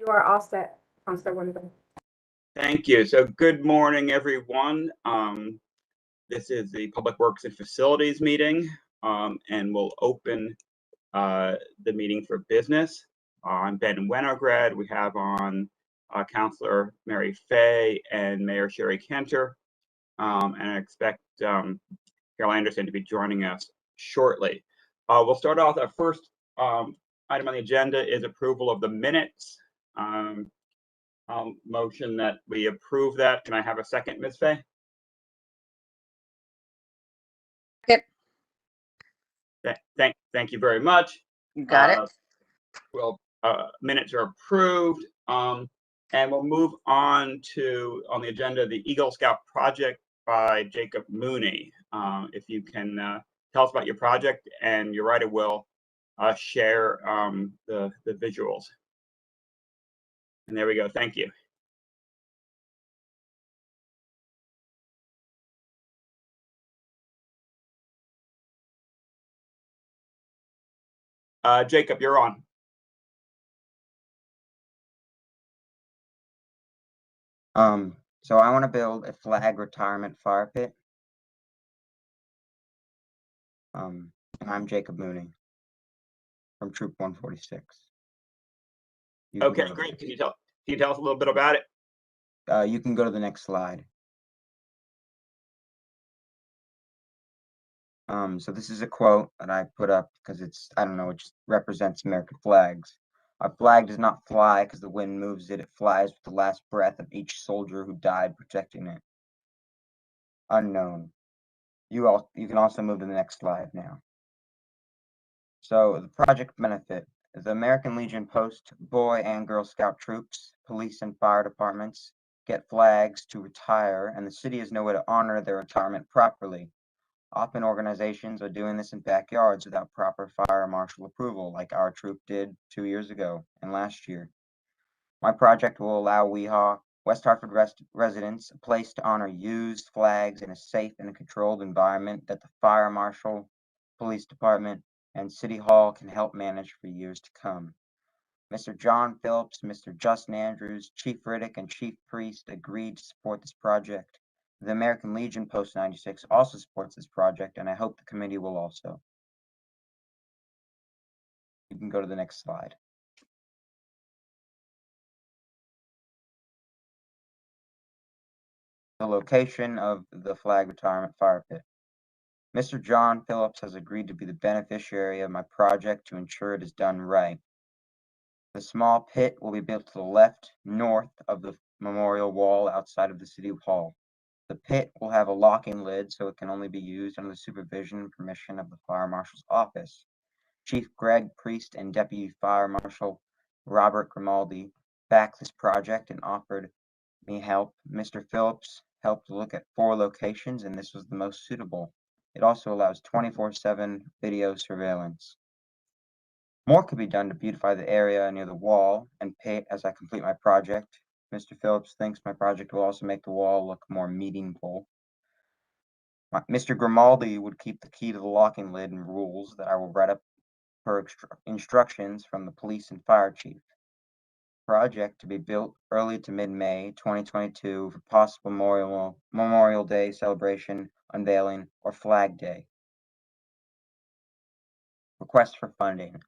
You are all set, Councilor Winslow. Thank you. So good morning, everyone. This is the Public Works and Facilities meeting, and we'll open the meeting for business. I'm Ben Winograd. We have on Councilor Mary Fay and Mayor Sherry Cantor, and I expect Carol Anderson to be joining us shortly. We'll start off. Our first item on the agenda is approval of the minutes. Motion that we approve that. Can I have a second, Ms. Fay? Yep. Thank you very much. You got it. Well, minutes are approved, and we'll move on the agenda, the Eagle Scout project by Jacob Mooney. If you can tell us about your project, and you're right, it will share the visuals. And there we go. Thank you. Jacob, you're on. So I want to build a flag retirement fire pit. And I'm Jacob Mooney from Troop 146. Okay, great. Can you tell us a little bit about it? You can go to the next slide. So this is a quote that I put up because it's, I don't know, it just represents American flags. Our flag does not fly because the wind moves it. It flies with the last breath of each soldier who died protecting it. Unknown. You can also move to the next slide now. So the project benefit is the American Legion Post Boy and Girl Scout troops, police and fire departments get flags to retire, and the city has no way to honor their retirement properly. Often organizations are doing this in backyards without proper fire marshal approval, like our troop did 2 years ago and last year. My project will allow WEHA, West Hartford residents, a place to honor used flags in a safe and controlled environment that the fire marshal, police department, and City Hall can help manage for years to come. Mr. John Phillips, Mr. Justin Andrews, Chief Riddick, and Chief Priest agreed to support this project. The American Legion Post 96 also supports this project, and I hope the committee will also. You can go to the next slide. The location of the flag retirement fire pit. Mr. John Phillips has agreed to be the beneficiary of my project to ensure it is done right. The small pit will be built to the left, north of the memorial wall outside of the City Hall. The pit will have a locking lid so it can only be used under the supervision and permission of the Fire Marshal's office. Chief Greg Priest and Deputy Fire Marshal Robert Grimaldi backed this project and offered me help. Mr. Phillips helped look at 4 locations, and this was the most suitable. It also allows 24/7 video surveillance. More could be done to beautify the area near the wall and pit as I complete my project. Mr. Phillips thinks my project will also make the wall look more meaningful. Mr. Grimaldi would keep the key to the locking lid and rules that I will write up per instructions from the police and fire chief. Project to be built early to mid-May 2022 for possible Memorial Day celebration, unveiling, or Flag Day. Request for funding.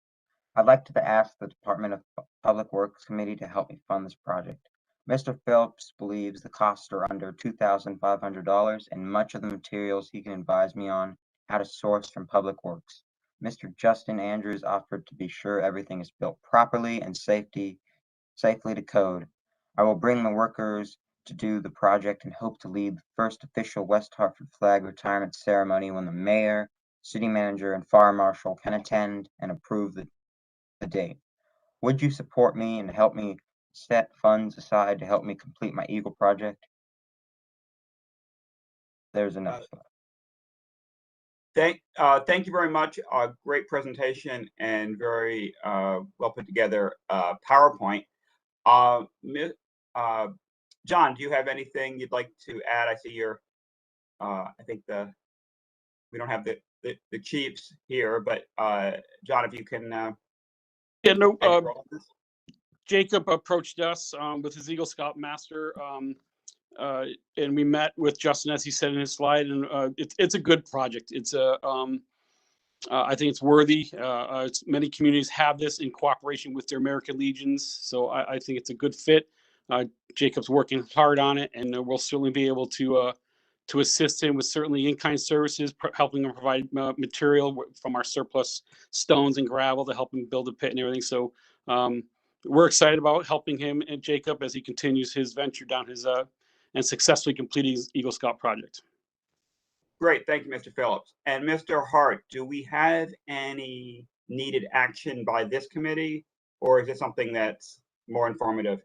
I'd like to ask the Department of Public Works Committee to help me fund this project. Mr. Phillips believes the costs are under $2,500 and much of the materials he can advise me on how to source from Public Works. Mr. Justin Andrews offered to be sure everything is built properly and safely to code. I will bring the workers to do the project and hope to lead the first official West Hartford flag retirement ceremony when the mayor, city manager, and fire marshal can attend and approve the date. Would you support me and help me set funds aside to help me complete my Eagle project? There's another slide. Thank you very much. Great presentation and very well put together PowerPoint. John, do you have anything you'd like to add? I see your, I think we don't have the chiefs here, but John, if you can. Yeah, no. Jacob approached us with his Eagle Scout Master, and we met with Justin, as he said in his slide, and it's a good project. It's I think it's worthy. Many communities have this in cooperation with their American Legions, so I think it's a good fit. Jacob's working hard on it, and we'll certainly be able to assist him with certainly in-kind services, helping him provide material from our surplus stones and gravel to help him build a pit and everything. So we're excited about helping him and Jacob as he continues his venture down his and successfully completing his Eagle Scout project. Great, thank you, Mr. Phillips. And Mr. Hart, do we have any needed action by this committee, or is it something that's more informative?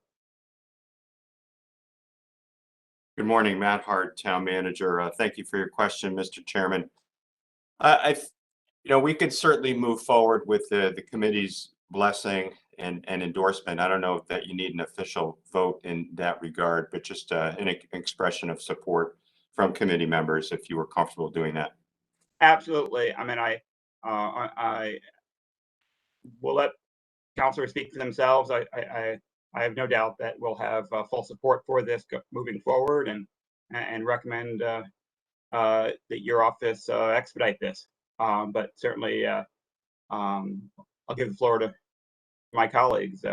Good morning, Matt Hart, Town Manager. Thank you for your question, Mr. Chairman. We could certainly move forward with the committee's blessing and endorsement. I don't know that you need an official vote in that regard, but just an expression of support from committee members if you were comfortable doing that. Absolutely. I mean, I will let councilors speak for themselves. I have no doubt that we'll have full support for this moving forward, and recommend that your office expedite this. But certainly, I'll give the floor to my colleagues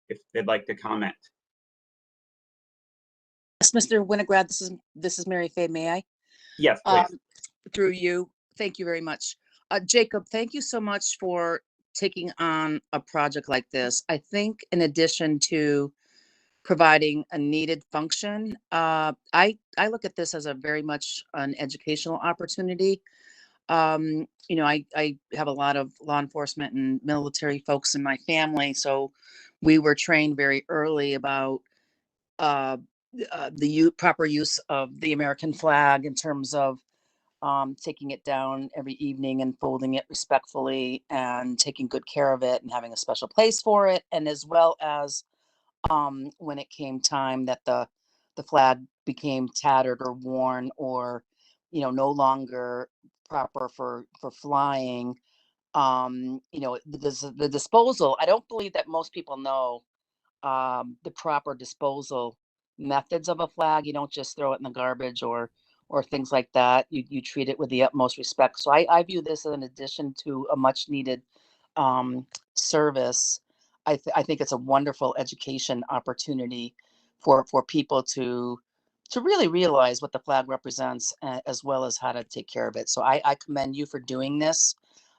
if they'd like to comment. Yes, Mr. Winograd, this is Mary Fay. May I? Yes, please. Through you. Thank you very much. Jacob, thank you so much for taking on a project like this. I think in addition to providing a needed function, I look at this as a very much an educational opportunity. I have a lot of law enforcement and military folks in my family, so we were trained very early about the proper use of the American flag in terms of taking it down every evening and folding it respectfully and taking good care of it and having a special place for it. And as well as when it came time that the flag became tattered or worn or, no longer proper for flying, the disposal, I don't believe that most people know the proper disposal methods of a flag. You don't just throw it in the garbage or things like that. You treat it with the utmost respect. So I view this as an addition to a much needed service. I think it's a wonderful education opportunity for people to really realize what the flag represents, as well as how to take care of it. So I commend you for doing this.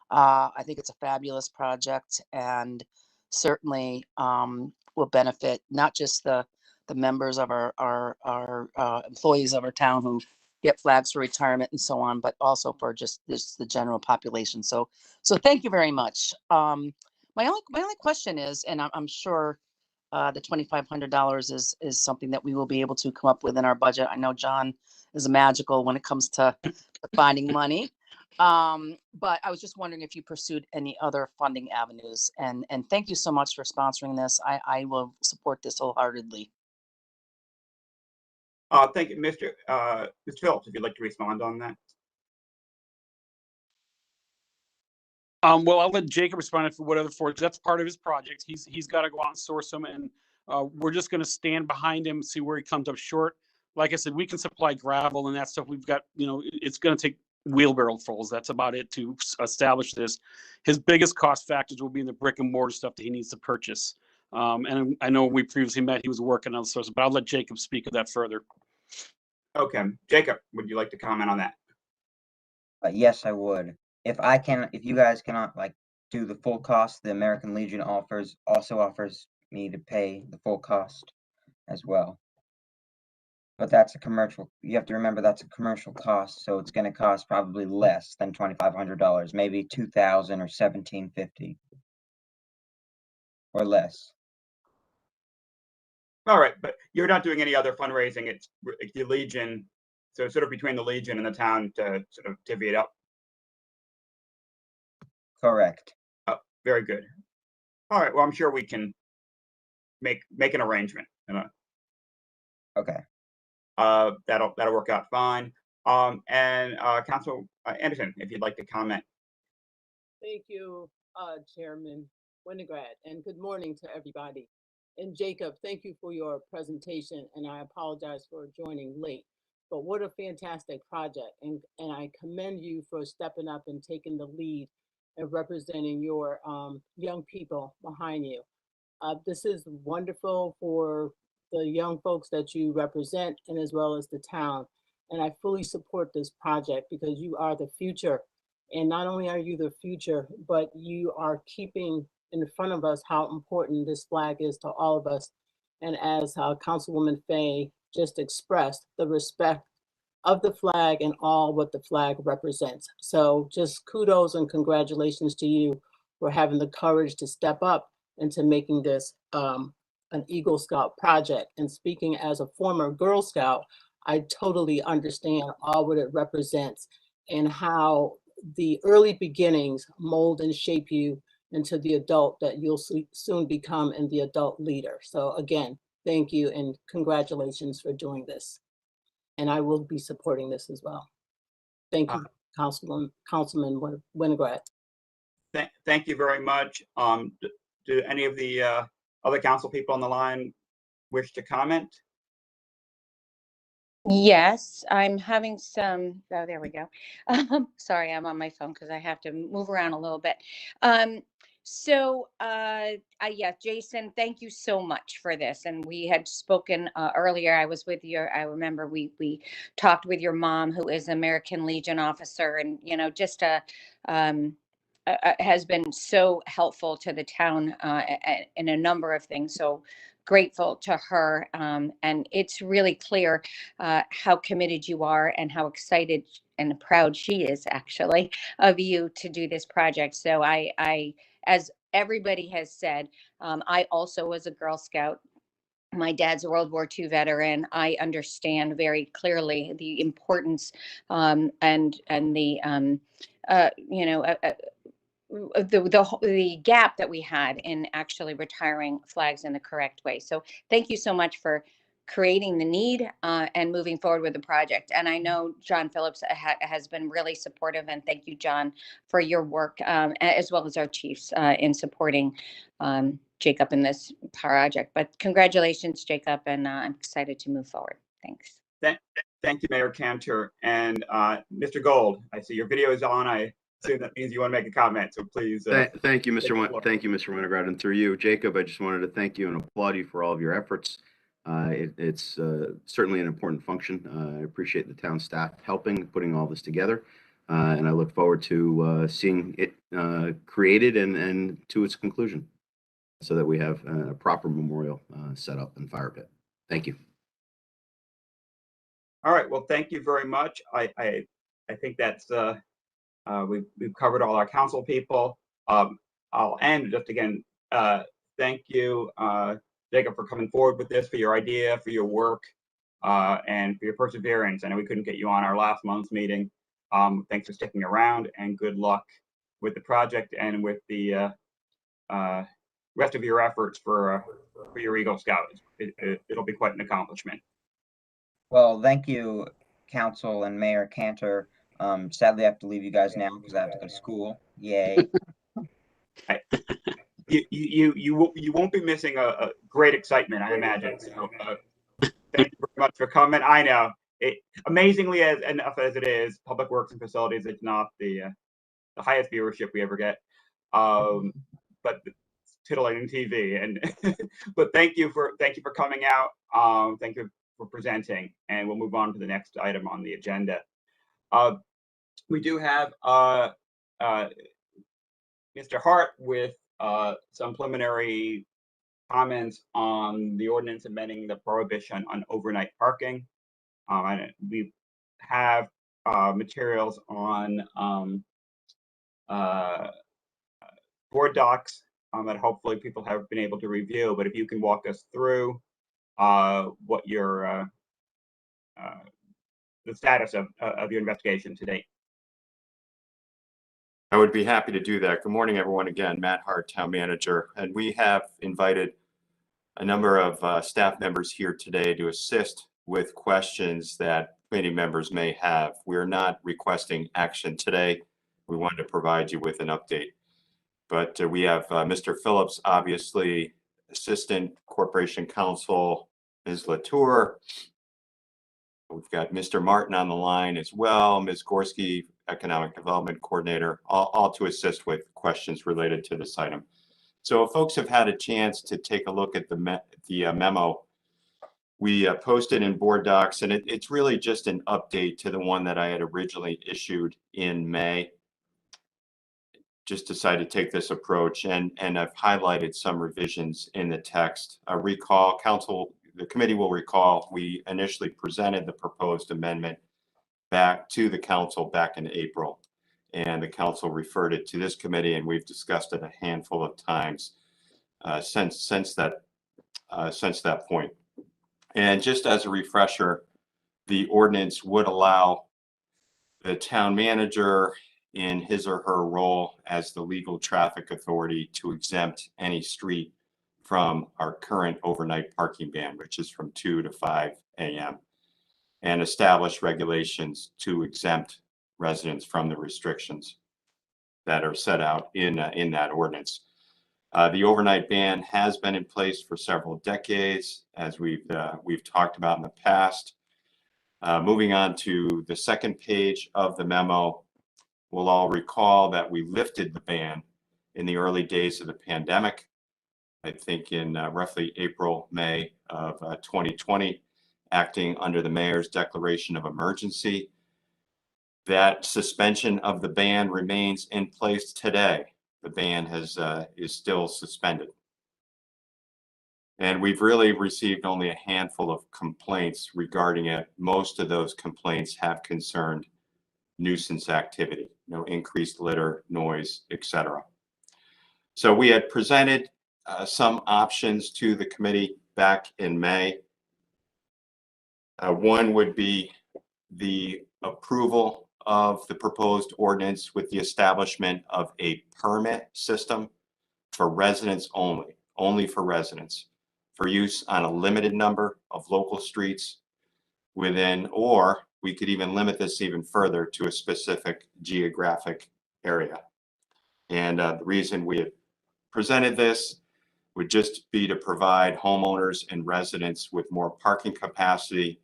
I think it's a fabulous project, and certainly will benefit not just the members of our employees of our town who get flags for retirement and so on, but also for just the general population. So thank you very much. My only question is, and I'm sure the $2,500 is something that we will be able to come up with in our budget. I know John is magical when it comes to finding money. But I was just wondering if you pursued any other funding avenues, and thank you so much for sponsoring this. I will support this wholeheartedly. Thank you, Mr. Phillips, if you'd like to respond on that. Well, I'll let Jacob respond for whatever for, that's part of his project. He's got to go out and source them, and we're just going to stand behind him, see where he comes up short. Like I said, we can supply gravel and that stuff. We've got, it's going to take wheelbarrow fulls. That's about it to establish this. His biggest cost factors will be in the brick and mortar stuff that he needs to purchase. And I know we previously met, he was working on sources, but I'll let Jacob speak of that further. Okay, Jacob, would you like to comment on that? Yes, I would. If you guys cannot do the full cost, the American Legion also offers me to pay the full cost as well. But that's a commercial. You have to remember that's a commercial cost, so it's going to cost probably less than $2,500, maybe $2,000 or $1,750 or less. All right, but you're not doing any other fundraising. It's the Legion, so it's sort of between the Legion and the town to sort of divvy it up. Correct. Oh, very good. All right, well, I'm sure we can make an arrangement. Okay. That'll work out fine. And Council Anderson, if you'd like to comment. Thank you, Chairman. Winograd, and good morning to everybody. And Jacob, thank you for your presentation, and I apologize for joining late. But what a fantastic project, and I commend you for stepping up and taking the lead and representing your young people behind you. This is wonderful for the young folks that you represent and as well as the town. And I fully support this project because you are the future. And not only are you the future, but you are keeping in front of us how important this flag is to all of us. And as Councilwoman Fay just expressed, the respect of the flag and all what the flag represents. So just kudos and congratulations to you for having the courage to step up into making this an Eagle Scout project. And speaking as a former Girl Scout, I totally understand all what it represents and how the early beginnings mold and shape you into the adult that you'll soon become and the adult leader. So again, thank you and congratulations for doing this. And I will be supporting this as well. Thank you, Councilman Winograd. Thank you very much. Do any of the other council people on the line wish to comment? Yes, I'm having some, oh, there we go. Sorry, I'm on my phone because I have to move around a little bit. Yeah, Jason, thank you so much for this. And we had spoken earlier. I was with your, I remember we talked with your mom, who is American Legion officer, and, you know, just has been so helpful to the town in a number of things. So grateful to her. And it's really clear how committed you are and how excited and proud she is actually of you to do this project. So I as everybody has said, I also was a Girl Scout. My dad's a World War II veteran. I understand very clearly the importance and the the gap that we had in actually retiring flags in the correct way. So thank you so much for creating the need and moving forward with the project. And I know John Phillips has been really supportive, and thank you, John, for your work, as well as our chiefs in supporting Jacob in this project. But congratulations, Jacob, and I'm excited to move forward. Thanks. Thank you, Mayor Cantor. And Mr. Gold, I see your video is on. I assume that means you want to make a comment, so please. Thank you, Mr. Winograd, and through you, Jacob. I just wanted to thank you and applaud you for all of your efforts. It's certainly an important function. I appreciate the town staff helping, putting all this together, and I look forward to seeing it created and to its conclusion, so that we have a proper memorial set up in Fire Pit. Thank you. All right. Well, thank you very much. I think that's we've covered all our council people. I'll end just again. Thank you, Jacob, for coming forward with this, for your idea, for your work, and for your perseverance. I know we couldn't get you on our last month's meeting. Thanks for sticking around, and good luck with the project and with the rest of your efforts for your Eagle Scouts. It'll be quite an accomplishment. Well, thank you, Council and Mayor Cantor. Sadly, I have to leave you guys now because I have to go to school. Yay. You won't be missing a great excitement, I imagine. So thank you very much for coming. I know amazingly enough as it is, Public Works and Facilities, it's not the highest viewership we ever get, but it's titillating TV. And but thank you for coming out. Thank you for presenting, and we'll move on to the next item on the agenda. We do have Mr. Hart with some preliminary comments on the ordinance amending the prohibition on overnight parking. And we have materials on board docs that hopefully people have been able to review. But if you can walk us through what your the status of your investigation to date. I would be happy to do that. Good morning, everyone. Again, Matt Hart, Town Manager, and we have invited a number of staff members here today to assist with questions that committee members may have. We're not requesting action today. We wanted to provide you with an update. But we have Mr. Phillips, obviously, Assistant Corporation Counsel, Ms. Latour. We've got Mr. Martin on the line as well, Ms. Gorski, Economic Development Coordinator, all to assist with questions related to this item. So if folks have had a chance to take a look at the memo, we posted in board docs, and it's really just an update to the one that I had originally issued in May. Just decided to take this approach, and I've highlighted some revisions in the text. Recall, the committee will recall, we initially presented the proposed amendment back to the council back in April, and the council referred it to this committee, and we've discussed it a handful of times since that point. And just as a refresher, the ordinance would allow the town manager in his or her role as the legal traffic authority to exempt any street from our current overnight parking ban, which is from 2 to 5 a.m., and establish regulations to exempt residents from the restrictions that are set out in that ordinance. The overnight ban has been in place for several decades, as we've talked about in the past. Moving on to the second page of the memo, we'll all recall that we lifted the ban in the early days of the pandemic, I think in roughly April, May of 2020, acting under the mayor's declaration of emergency. That suspension of the ban remains in place today. The ban is still suspended. And we've really received only a handful of complaints regarding it. Most of those complaints have concerned nuisance activity, increased litter, noise, etc. So we had presented some options to the committee back in May. One would be the approval of the proposed ordinance with the establishment of a permit system for residents only for residents, for use on a limited number of local streets within, or we could even limit this even further to a specific geographic area. And the reason we had presented this would just be to provide homeowners and residents with more parking capacity.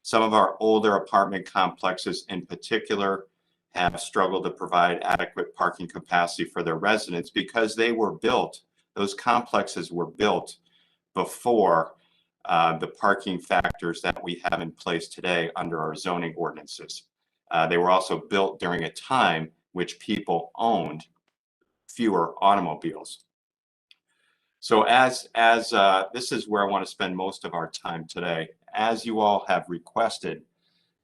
Some of our older apartment complexes in particular have struggled to provide adequate parking capacity for their residents because those complexes were built before the parking factors that we have in place today under our zoning ordinances. They were also built during a time which people owned fewer automobiles. So as this is where I want to spend most of our time today. As you all have requested,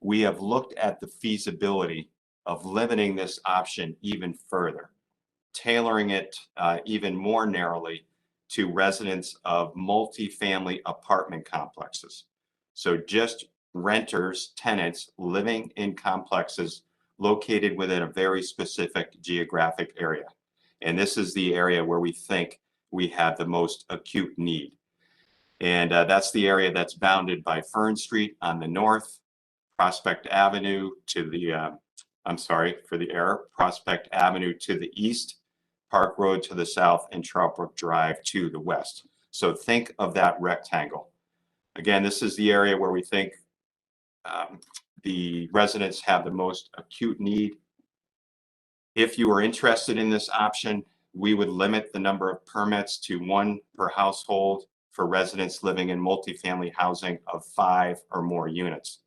we have looked at the feasibility of limiting this option even further, tailoring it even more narrowly to residents of multifamily apartment complexes. So just renters, tenants living in complexes located within a very specific geographic area. And this is the area where we think we have the most acute need. And that's the area that's bounded by Fern Street on the north, Prospect Avenue to the, Prospect Avenue to the east, Park Road to the south, and Troutbrook Drive to the west. So think of that rectangle. Again, this is the area where we think the residents have the most acute need. If you are interested in this option, we would limit the number of permits to 1 per household for residents living in multifamily housing of 5 or more units.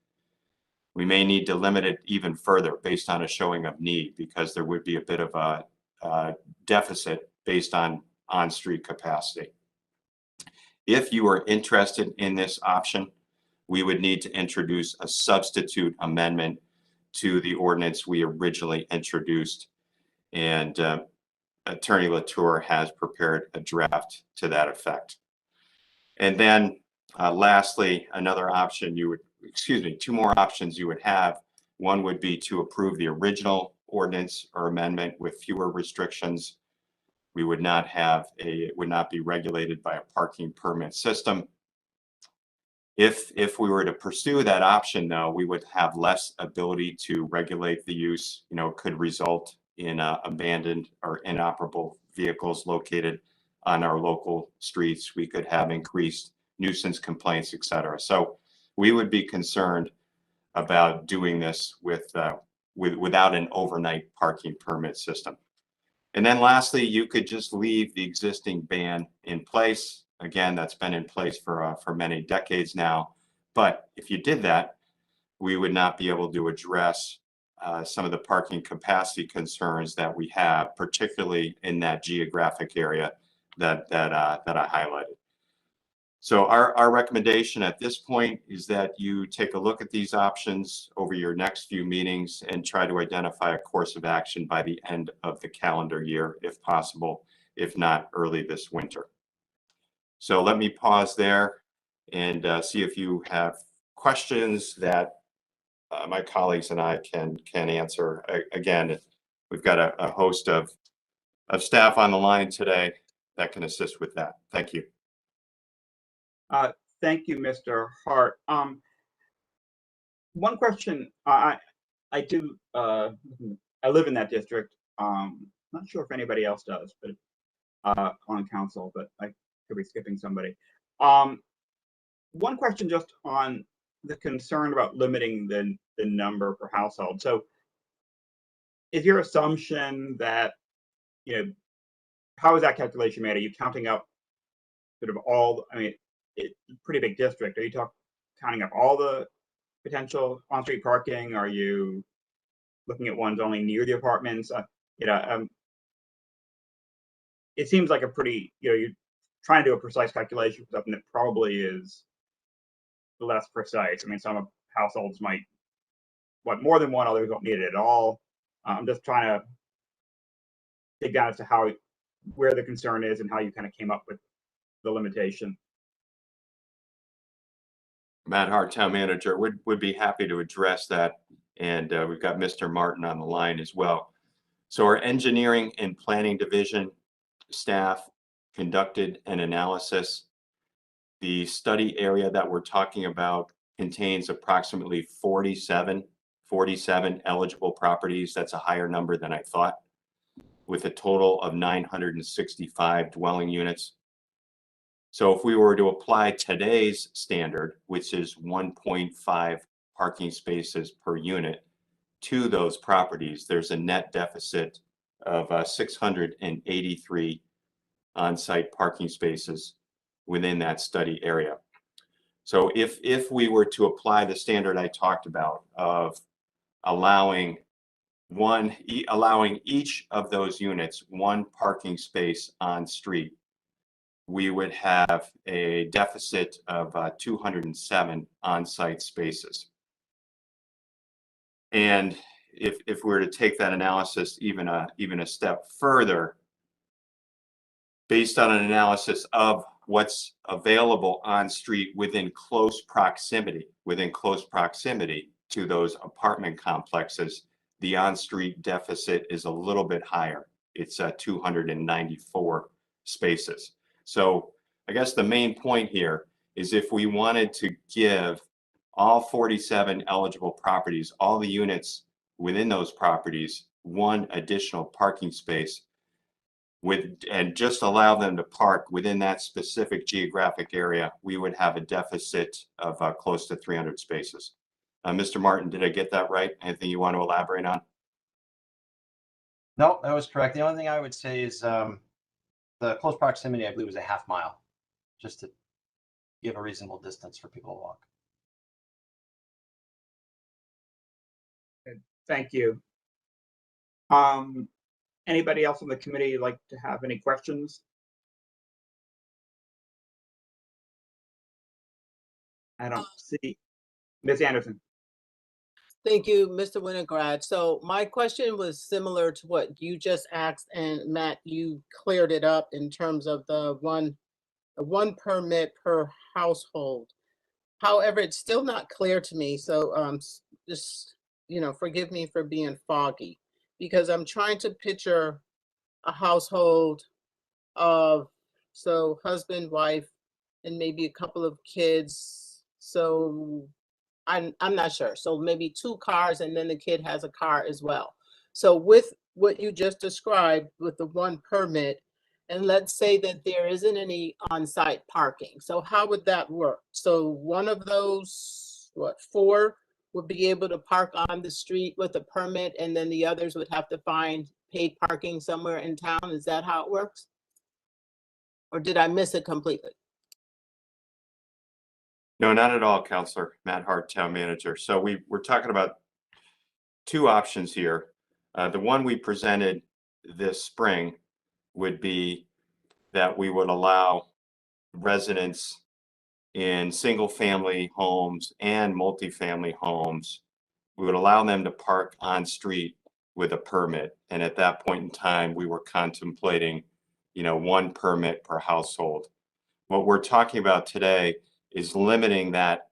We may need to limit it even further based on a showing of need, because there would be a bit of a deficit based on on-street capacity. If you are interested in this option, we would need to introduce a substitute amendment to the ordinance we originally introduced. And Attorney Latour has prepared a draft to that effect. And then lastly, another option two more options you would have. One would be to approve the original ordinance or amendment with fewer restrictions. We would not it would not be regulated by a parking permit system. If we were to pursue that option, though, we would have less ability to regulate the use. It could result in abandoned or inoperable vehicles located on our local streets. We could have increased nuisance complaints, et cetera. So we would be concerned about doing this without an overnight parking permit system. And then lastly, you could just leave the existing ban in place. Again, that's been in place for many decades now. But if you did that, we would not be able to address some of the parking capacity concerns that we have, particularly in that geographic area that I highlighted. So our recommendation at this point is that you take a look at these options over your next few meetings and try to identify a course of action by the end of the calendar year, if possible, if not early this winter. So let me pause there and see if you have questions that my colleagues and I can answer. Again, we've got a host of staff on the line today that can assist with that. Thank you. Thank you, Mr. Hart. One question, I live in that district. Not sure if anybody else does, but on council, but I could be skipping somebody. One question just on the concern about limiting the number per household. So is your assumption that, how is that calculation made? Are you counting up sort of all, I mean, it's a pretty big district. Are you counting up all the potential on-street parking? Are you looking at ones only near the apartments? It seems like a pretty, you're trying to do a precise calculation for something that probably is less precise. I mean, some households might want more than one, others don't need it at all. I'm just trying to dig down as to where the concern is and how you kind of came up with the limitation. Matt Hart, Town Manager, would be happy to address that. And we've got Mr. Martin on the line as well. So our engineering and planning division staff conducted an analysis. The study area that we're talking about contains approximately 47 eligible properties. That's a higher number than I thought, with a total of 965 dwelling units. So if we were to apply today's standard, which is 1.5 parking spaces per unit to those properties, there's a net deficit of 683 on-site parking spaces within that study area. So if we were to apply the standard I talked about of allowing each of those units one parking space on street, we would have a deficit of 207 on-site spaces. And if we were to take that analysis even a step further, based on an analysis of what's available on street within close proximity to those apartment complexes, the on-street deficit is a little bit higher. It's 294 spaces. So I guess the main point here is if we wanted to give all 47 eligible properties, all the units within those properties, one additional parking space, and just allow them to park within that specific geographic area, we would have a deficit of close to 300 spaces. Mr. Martin, did I get that right? Anything you want to elaborate on? No, that was correct. The only thing I would say is the close proximity, I believe, was a half mile, just to give a reasonable distance for people to walk. Thank you. Anybody else on the committee like to have any questions? I don't see. Ms. Anderson. Thank you, Mr. Winograd. So my question was similar to what you just asked, and Matt, you cleared it up in terms of the one permit per household. However, it's still not clear to me. So just, forgive me for being foggy, because I'm trying to picture a household of, so husband, wife, and maybe a couple of kids. So I'm not sure. So maybe 2 cars, and then the kid has a car as well. So with what you just described with the one permit, and let's say that there isn't any on-site parking. So how would that work? So one of those, what, 4 would be able to park on the street with a permit, and then the others would have to find paid parking somewhere in town? Is that how it works? Or did I miss it completely? No, not at all, Counselor. Matt Hart, Town Manager. So we're talking about 2 options here. The one we presented this spring would be that we would allow residents in single-family homes and multifamily homes, we would allow them to park on street with a permit. And at that point in time, we were contemplating, 1 permit per household. What we're talking about today is limiting that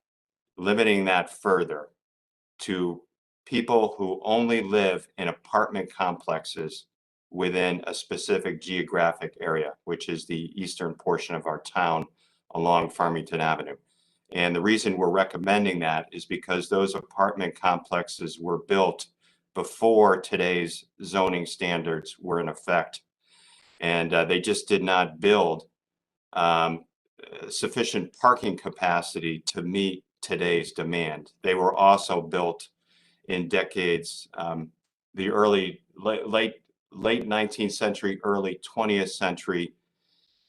further to people who only live in apartment complexes within a specific geographic area, which is the eastern portion of our town along Farmington Avenue. And the reason we're recommending that is because those apartment complexes were built before today's zoning standards were in effect. And they just did not build sufficient parking capacity to meet today's demand. They were also built in decades, the late 19th century, early 20th century,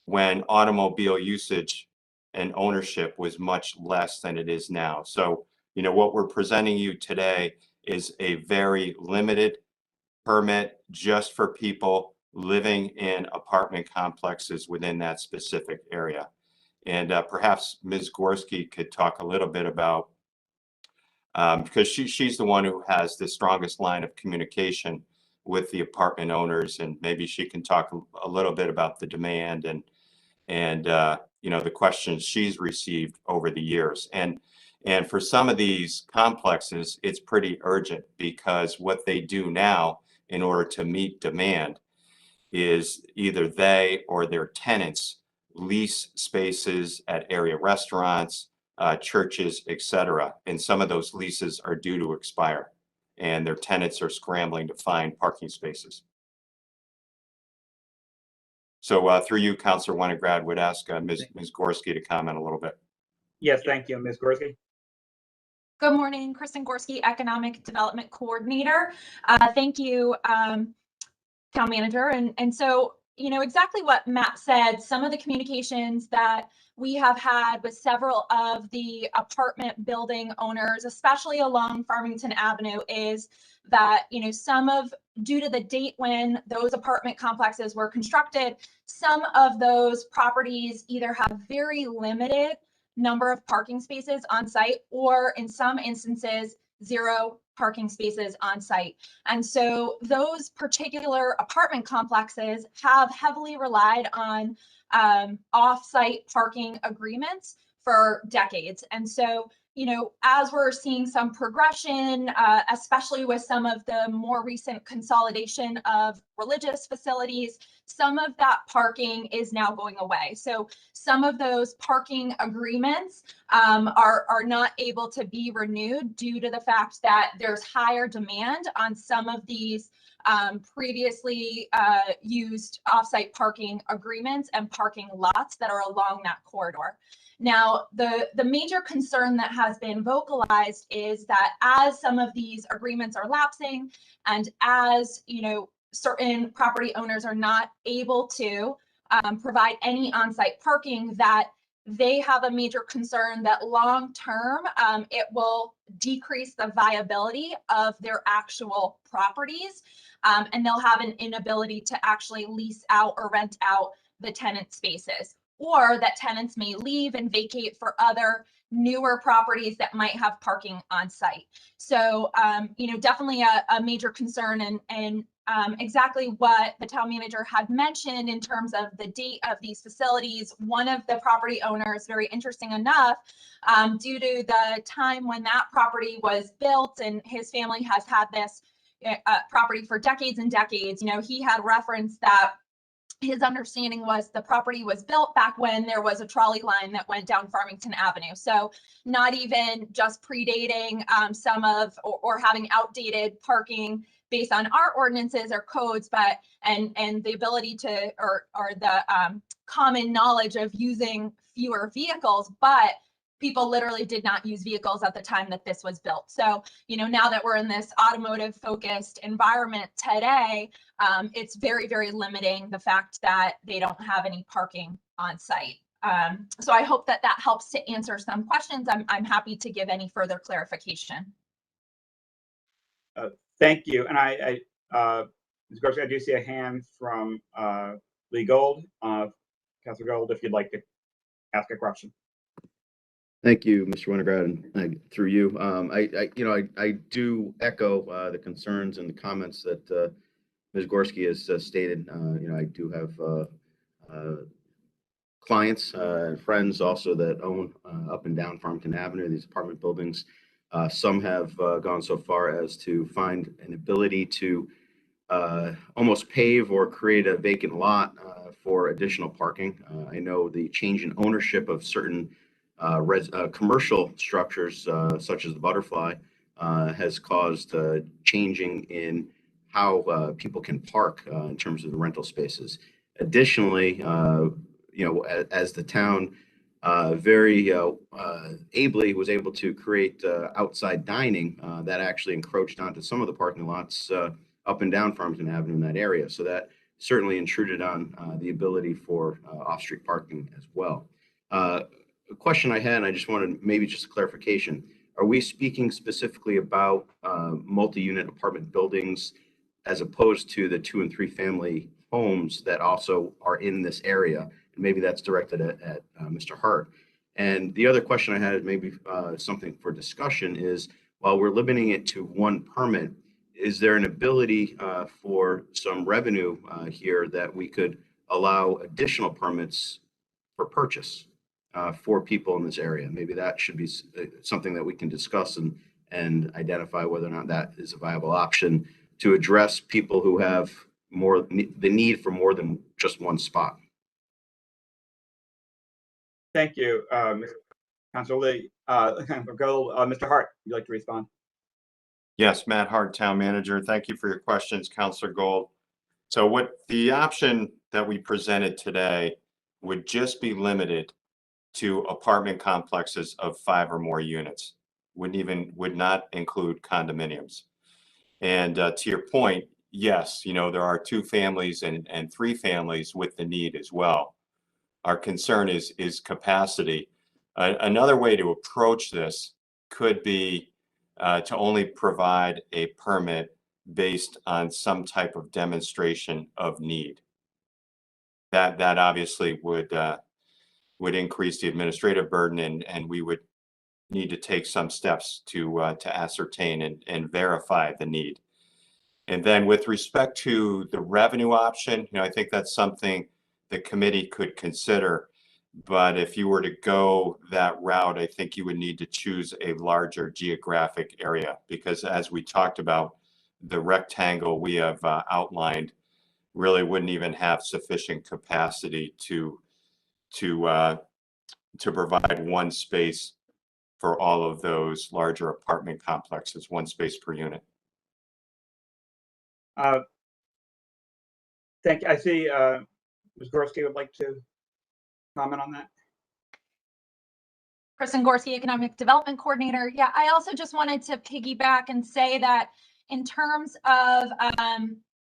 when automobile usage and ownership was much less than it is now. So, what we're presenting you today is a very limited permit just for people living in apartment complexes within that specific area. And perhaps Ms. Gorski could talk a little bit about, because she's the one who has the strongest line of communication with the apartment owners, and maybe she can talk a little bit about the demand and the questions she's received over the years. And for some of these complexes, it's pretty urgent, because what they do now in order to meet demand is either they or their tenants lease spaces at area restaurants, churches, etc. And some of those leases are due to expire, and their tenants are scrambling to find parking spaces. So through you, Councilor Winograd, would ask Ms. Gorski to comment a little bit. Yes, thank you, Ms. Gorski. Good morning, Kristen Gorski, Economic Development Coordinator. Thank you, Town Manager. And so, exactly what Matt said, some of the communications that we have had with several of the apartment building owners, especially along Farmington Avenue, is that, due to the date when those apartment complexes were constructed, some of those properties either have very limited number of parking spaces on site, or in some instances, 0 parking spaces on site. And so those particular apartment complexes have heavily relied on off-site parking agreements for decades. And so, as we're seeing some progression, especially with some of the more recent consolidation of religious facilities, some of that parking is now going away. So some of those parking agreements are not able to be renewed due to the fact that there's higher demand on some of these previously used offsite parking agreements and parking lots that are along that corridor. Now, the major concern that has been vocalized is that as some of these agreements are lapsing, and as certain property owners are not able to provide any on-site parking, that they have a major concern that long-term it will decrease the viability of their actual properties, and they'll have an inability to actually lease out or rent out the tenant spaces, or that tenants may leave and vacate for other newer properties that might have parking on site. So, definitely a major concern, and exactly what the town manager had mentioned in terms of the date of these facilities. One of the property owners, very interesting enough, due to the time when that property was built, and his family has had this property for decades and decades, he had referenced that his understanding was the property was built back when there was a trolley line that went down Farmington Avenue. So not even just predating some of or having outdated parking based on our ordinances or codes, but and the ability to or the common knowledge of using fewer vehicles, but people literally did not use vehicles at the time that this was built. So, you know, now that we're in this automotive focused environment today, it's very, very limiting the fact that they don't have any parking on site. So I hope that that helps to answer some questions. I'm happy to give any further clarification. Thank you. And Ms. Gorski, I do see a hand from Lee Gold. Councilor Gold, if you'd like to ask a question. Thank you, Mr. Winograd, and through you. I do echo the concerns and the comments that Ms. Gorski has stated. I do have clients and friends also that own up and down Farmington Avenue, these apartment buildings. Some have gone so far as to find an ability to almost pave or create a vacant lot for additional parking. I know the change in ownership of certain commercial structures, such as the Butterfly, has caused changing in how people can park in terms of the rental spaces. Additionally, as the town very ably was able to create outside dining, that actually encroached onto some of the parking lots up and down Farmington Avenue in that area. So that certainly intruded on the ability for off-street parking as well. A question I had, and I just wanted maybe just a clarification. Are we speaking specifically about multi-unit apartment buildings as opposed to the 2 and 3 family homes that also are in this area? And maybe that's directed at Mr. Hart. And the other question I had is maybe something for discussion is, while we're limiting it to one permit, is there an ability for some revenue here that we could allow additional permits for purchase for people in this area? Maybe that should be something that we can discuss and identify whether or not that is a viable option to address people who have the need for more than just one spot. Thank you, Councilor Lee. Mr. Hart, would you like to respond? Yes, Matt Hart, Town Manager. Thank you for your questions, Councilor Gold. So what the option that we presented today would just be limited to apartment complexes of 5 or more units. Would not include condominiums. And to your point, yes, there are 2 families and 3 families with the need as well. Our concern is capacity. Another way to approach this could be to only provide a permit based on some type of demonstration of need. That obviously would increase the administrative burden, and we would need to take some steps to ascertain and verify the need. And then with respect to the revenue option, I think that's something the committee could consider. But if you were to go that route, I think you would need to choose a larger geographic area, because as we talked about, the rectangle we have outlined really wouldn't even have sufficient capacity to provide one space for all of those larger apartment complexes, one space per unit. Thank you. I see Ms. Gorski would like to comment on that. Kristen Gorski, Economic Development Coordinator. Yeah, I also just wanted to piggyback and say that in terms of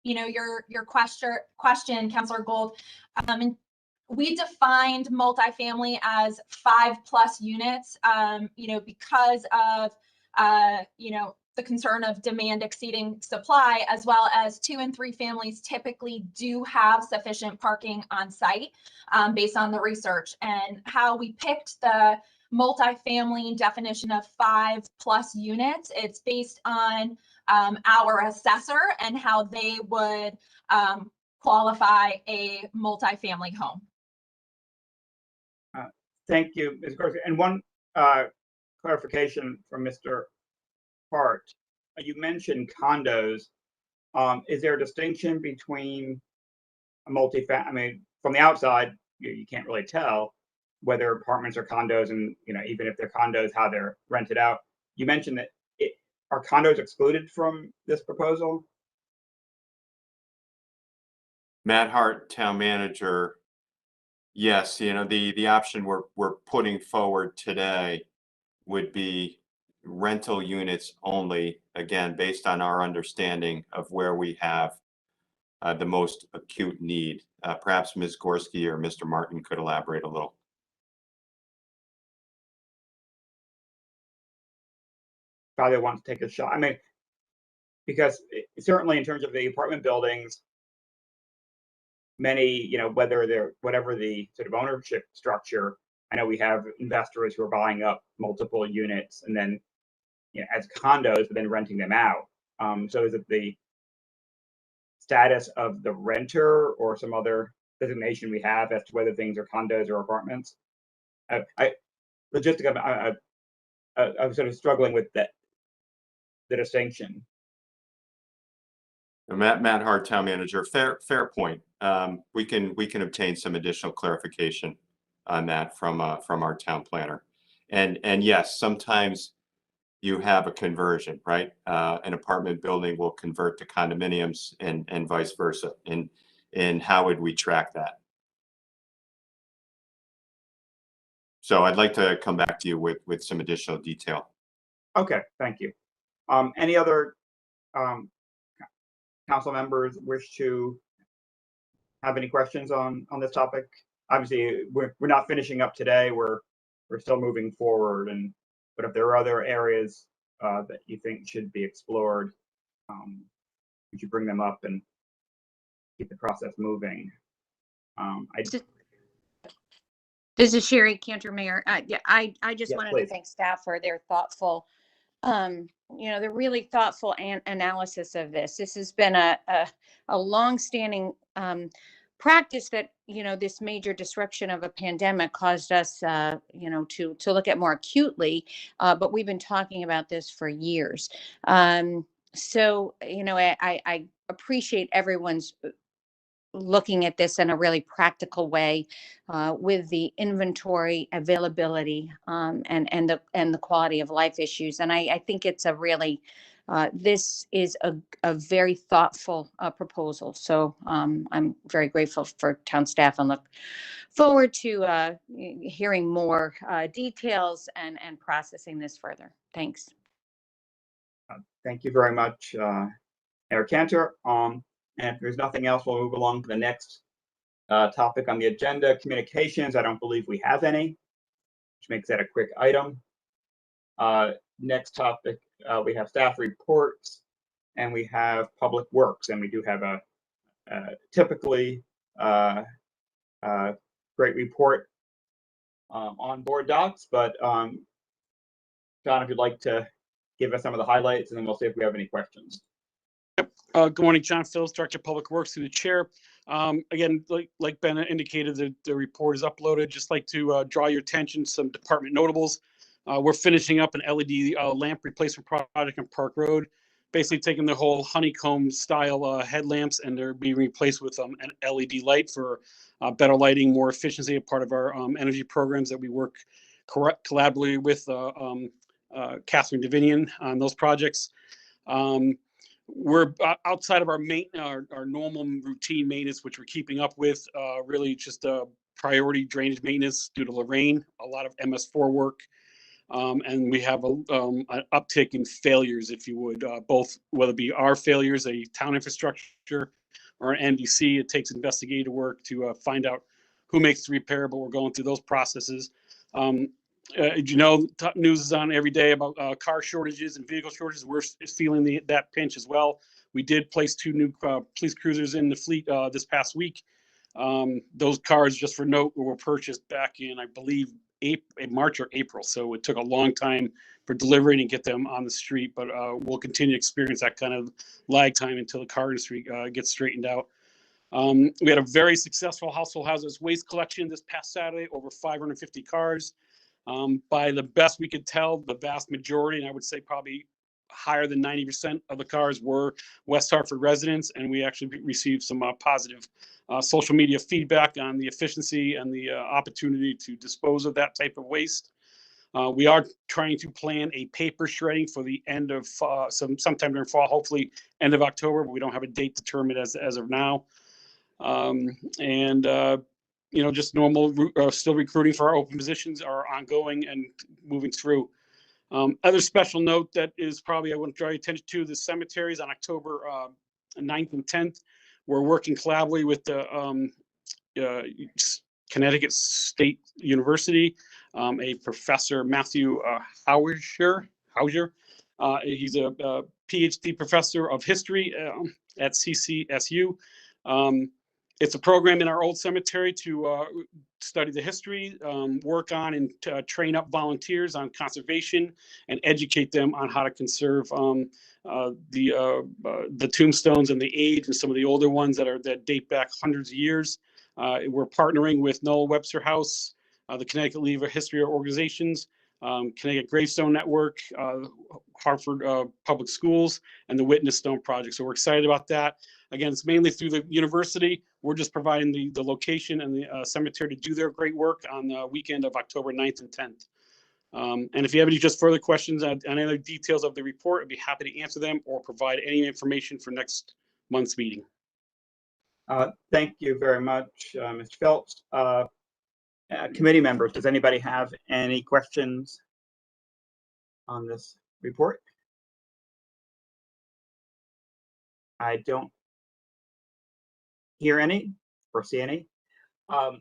your question, Councilor Gold, we defined multifamily as 5+ units, because of the concern of demand exceeding supply, as well as 2 and 3 families typically do have sufficient parking on site, based on the research. And how we picked the multifamily definition of 5+ units, it's based on our assessor and how they would qualify a multifamily home. Thank you, Ms. Gorski. And one clarification from Mr. Hart. You mentioned condos. Is there a distinction between I mean, from the outside, you can't really tell whether apartments or condos, and even if they're condos, how they're rented out. You mentioned that are condos excluded from this proposal? Matt Hart, town manager. Yes, the option we're putting forward today would be rental units only, again, based on our understanding of where we have the most acute need. Perhaps Ms. Gorski or Mr. Martin could elaborate a little. Probably want to take a shot. I mean, because certainly in terms of the apartment buildings, many, whether they're whatever the sort of ownership structure, I know we have investors who are buying up multiple units and then, as condos, but then renting them out. So is it the status of the renter or some other designation we have as to whether things are condos or apartments? I was sort of struggling with the distinction. Matt Hart, town manager. Fair point. We can obtain some additional clarification on that from our town planner. And yes, sometimes you have a conversion, right? An apartment building will convert to condominiums and vice versa. And how would we track that? So I'd like to come back to you with some additional detail. Okay, thank you. Any other council members wish to have any questions on this topic? Obviously, we're not finishing up today. We're still moving forward, but if there are other areas that you think should be explored, would you bring them up and keep the process moving? This is Sherry Cantor, Mayor. Yeah, I just Yes, wanted please. to thank staff for their thoughtful, the really thoughtful analysis of this. This has been a long-standing practice that, this major disruption of a pandemic caused us, to look at more acutely, but we've been talking about this for years. So, I appreciate everyone's looking at this in a really practical way, with the inventory availability, and the quality of life issues. And I think it's a really, this is a very thoughtful proposal. So I'm very grateful for town staff and look forward to hearing more details and processing this further. Thanks. Thank you very much, Mayor Cantor. And if there's nothing else, we'll move along to the next topic on the agenda, communications. I don't believe we have any, which makes that a quick item. Next topic, we have staff reports, and we have public works, and we do have a typically great report on board docs, but John, if you'd like to give us some of the highlights, and then we'll see if we have any questions. Good morning, John Phillips, Director of Public Works, through the chair. Again, like Ben indicated, the report is uploaded. Just like to draw your attention to some department notables. We're finishing up an LED lamp replacement project on Park Road, basically taking the whole honeycomb style headlamps, and they're being replaced with an LED light for better lighting, more efficiency, a part of our energy programs that we work collaboratively with Catherine Davinian on those projects. We're outside of our normal routine maintenance, which we're keeping up with, really just priority drainage maintenance due to Lorraine, a lot of MS4 work. And we have an uptick in failures, if you would, both whether it be our failures, a town infrastructure, or an NDC. It takes investigative work to find out who makes the repair, but we're going through those processes. News is on every day about car shortages and vehicle shortages. We're feeling that pinch as well. We did place 2 new police cruisers in the fleet this past week. Those cars, just for note, were purchased back in, I believe, March or April. So it took a long time for delivery and get them on the street, but we'll continue to experience that kind of lag time until the car industry gets straightened out. We had a very successful household hazardous waste collection this past Saturday, over 550 cars. By the best we could tell, the vast majority, and I would say probably higher than 90% of the cars were West Hartford residents, and we actually received some positive social media feedback on the efficiency and the opportunity to dispose of that type of waste. We are trying to plan a paper shredding for the end of sometime during fall, hopefully end of October, but we don't have a date determined as of now. Just normal, still recruiting for our open positions are ongoing and moving through. Other special note that is probably I want to draw your attention to the cemeteries on October 9th and 10th. We're working collaboratively with the Connecticut State University, a professor, Matthew Hauser. He's a PhD professor of history at CCSU. It's a program in our old cemetery to study the history, work on and train up volunteers on conservation and educate them on how to conserve the tombstones and the age and some of the older ones that date back hundreds of years. We're partnering with Noel Webster House, the Connecticut League of History Organizations, Connecticut Gravestone Network, Hartford Public Schools, and the Witness Stone Project. So we're excited about that. Again, it's mainly through the university. We're just providing the location and the cemetery to do their great work on the weekend of October 9th and 10th. And if you have any just further questions on any other details of the report, I'd be happy to answer them or provide any information for next month's meeting. Thank you very much, Mr. Phelps. Committee members, does anybody have any questions on this report? I don't hear any or see any. I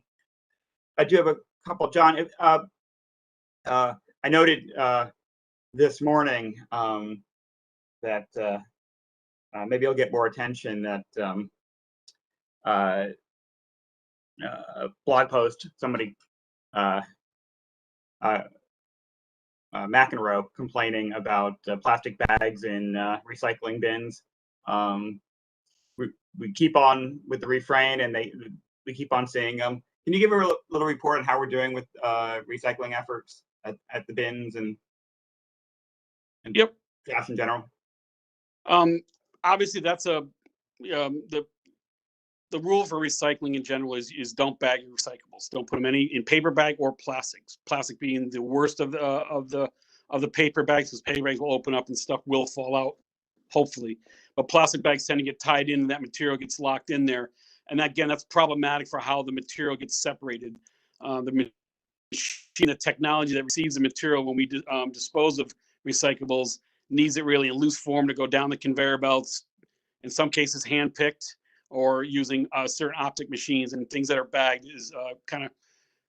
do have a couple. John, I noted this morning that maybe I'll get more attention that blog post, somebody, McEnroe, complaining about plastic bags in recycling bins. We keep on with the refrain, and we keep on seeing them. Can you give a little report on how we're doing with recycling efforts at the bins and Yep. trash in general? Obviously, that's the rule for recycling in general is don't bag your recyclables. Don't put them in paper bag or plastics. Plastic being the worst of the paper bags, because paper bags will open up and stuff will fall out, hopefully. But plastic bags tend to get tied in, and that material gets locked in there. And again, that's problematic for how the material gets separated. The machine, the technology that receives the material when we dispose of recyclables needs it really in loose form to go down the conveyor belts, in some cases hand-picked, or using certain optic machines, and things that are bagged is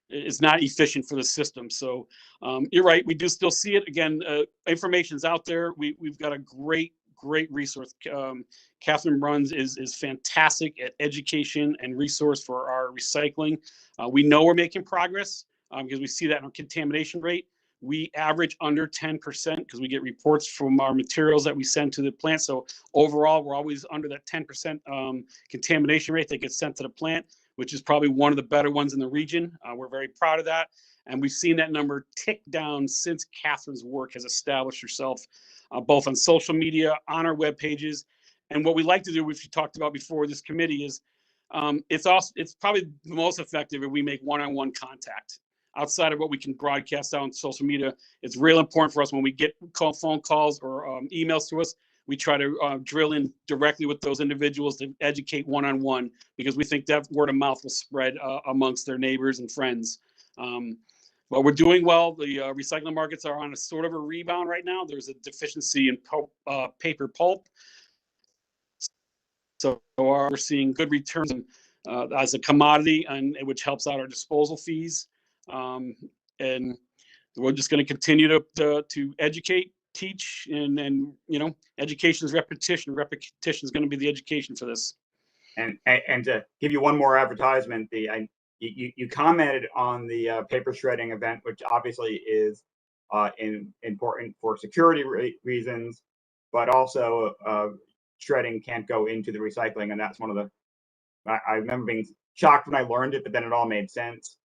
it's not efficient for the system. So you're right, we do still see it. Again, information's out there. We've got a great resource. Catherine runs is fantastic at education and resource for our recycling. We know we're making progress because we see that in our contamination rate. We average under 10% because we get reports from our materials that we send to the plant. So overall, we're always under that 10% contamination rate that gets sent to the plant, which is probably one of the better ones in the region. We're very proud of that. And we've seen that number tick down since Catherine's work has established herself, both on social media, on our web pages. And what we like to do, which we talked about before this committee, is it's probably the most effective if we make one-on-one contact. Outside of what we can broadcast out on social media, it's real important for us when we get phone calls or emails to us. We try to drill in directly with those individuals to educate one-on-one, because we think that word of mouth will spread amongst their neighbors and friends. But we're doing well. The recycling markets are on a sort of a rebound right now. There's a deficiency in paper pulp. So we're seeing good returns as a commodity, and which helps out our disposal fees. And we're just going to continue to educate, teach, and education is repetition. Repetition is going to be the education for this. And to give you one more advertisement, you commented on the paper shredding event, which obviously is important for security reasons, but also shredding can't go into the recycling, and that's one of the. I remember being shocked when I learned it, but then it all made sense.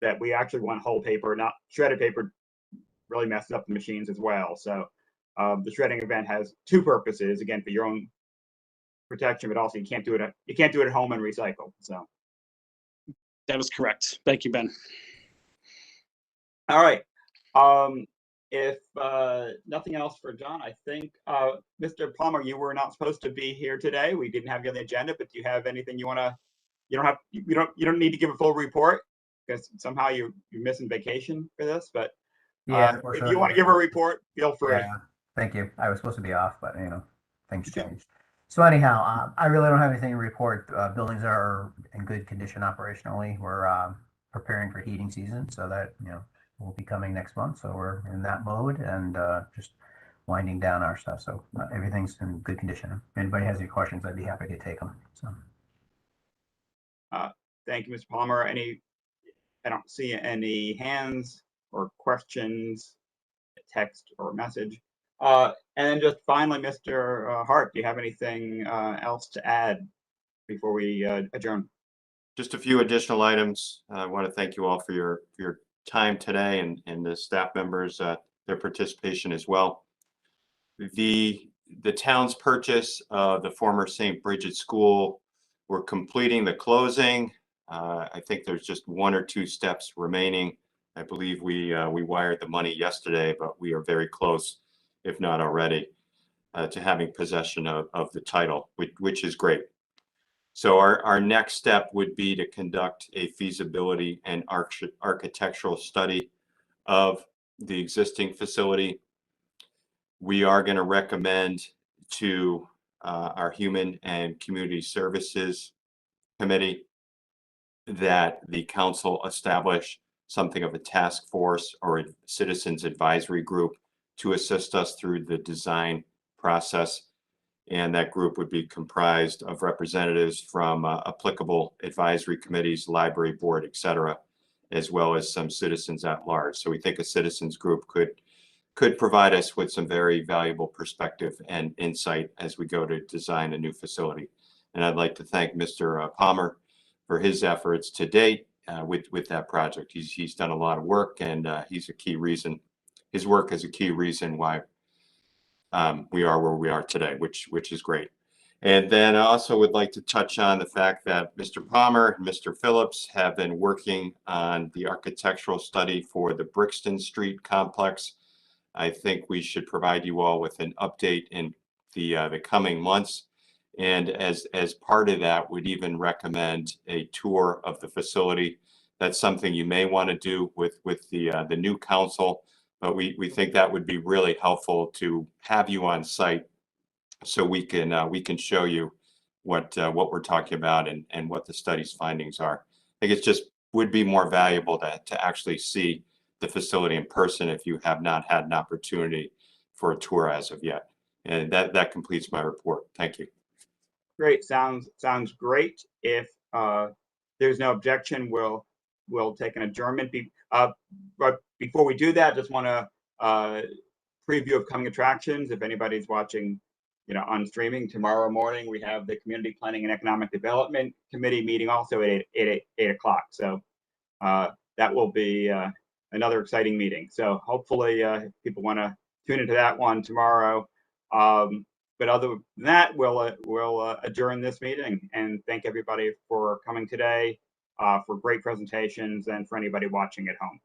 That we actually want whole paper, not shredded paper. Really messed up the machines as well. So the shredding event has two purposes, again, for your own protection, but also you can't do it at home and recycle. So That is correct. Thank you, Ben. all right. If nothing else for John, I think Mr. Palmer, you were not supposed to be here today. We didn't have you on the agenda, but do you have anything you want to? You don't need to give a full report because somehow you're missing vacation for this. But Yeah, if you want to give a report, feel free. Yeah, thank you. I was supposed to be off, but things changed. So anyhow, I really don't have anything to report. Buildings are in good condition operationally. We're preparing for heating season, so that will be coming next month. So we're in that mode and just winding down our stuff. So everything's in good condition. If anybody has any questions, I'd be happy to take them. So. Thank you, Mr. Palmer. I don't see any hands or questions, text or message. And just finally, Mr. Hart, do you have anything else to add before we adjourn? Just a few additional items. I want to thank you all for your time today and the staff members, their participation as well. The town's purchase of the former St. Bridget School, we're completing the closing. I think there's just one or two steps remaining. I believe we wired the money yesterday, but we are very close, if not already, to having possession of the title, which is great. So our next step would be to conduct a feasibility and architectural study of the existing facility. We are going to recommend to our Human and Community Services Committee that the council establish something of a task force or a citizens advisory group to assist us through the design process. And that group would be comprised of representatives from applicable advisory committees, library board, et cetera, as well as some citizens at large. So we think a citizens group could provide us with some very valuable perspective and insight as we go to design a new facility. And I'd like to thank Mr. Palmer for his efforts to date with that project. He's done a lot of work, and he's a key reason. His work is a key reason why we are where we are today, which is great. And then I also would like to touch on the fact that Mr. Palmer and Mr. Phillips have been working on the architectural study for the Brixton Street complex. I think we should provide you all with an update in the coming months. And as part of that, would even recommend a tour of the facility. That's something you may want to do with the new council, but we think that would be really helpful to have you on site so we can show you what we're talking about and what the study's findings are. I think it just would be more valuable to actually see the facility in person if you have not had an opportunity for a tour as of yet. And that completes my report. Thank you. Great, sounds great. If there's no objection, we'll take an adjournment. But before we do that, just want to preview upcoming attractions. If anybody's watching, on streaming, tomorrow morning we have the Community Planning and Economic Development Committee meeting also at 8 o'clock. So that will be another exciting meeting. So hopefully people want to tune into that one tomorrow. But other than that, we'll adjourn this meeting and thank everybody for coming today, for great presentations, and for anybody watching at home.